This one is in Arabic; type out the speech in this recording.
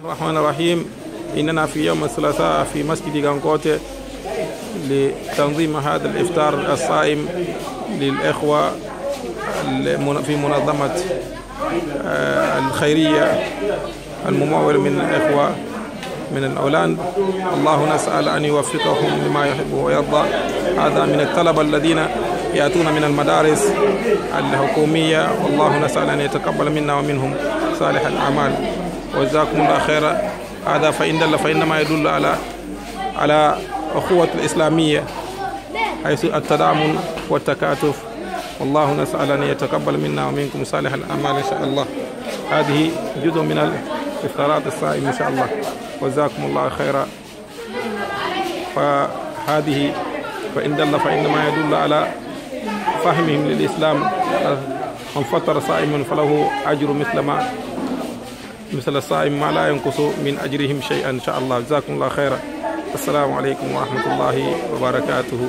الرحمن الرحيم. إننا في يوم الثلاثاء في مسجد غانغوتي لتنظيم هذا الإفطار الصائم للإخوة في منظمة الخيرية الممول من الإخوة من الأولاد. الله نسأل أن يوفقهم لما يحب ويرضى. هذا من الطلبة الذين يأتون من المدارس الحكومية، والله نسأل أن يتقبل منا ومنهم صالح الأعمال. وجزاكم الله خيرا. هذا فإن دل فإنما يدل على أخوة الإسلامية، حيث التضامن والتكاتف. والله نسأل أن يتقبل منا ومنكم صالح الأعمال إن شاء الله. هذه جزء من الإفطارات الصائم إن شاء الله. وجزاكم الله خيرا. فهذه فإن دل فإنما يدل على فهمهم للإسلام. من فطر صائما فله أجر مثل الصائم ما لا ينقص من أجرهم شيئا إن شاء الله. جزاكم الله خيرا. السلام عليكم ورحمة الله وبركاته.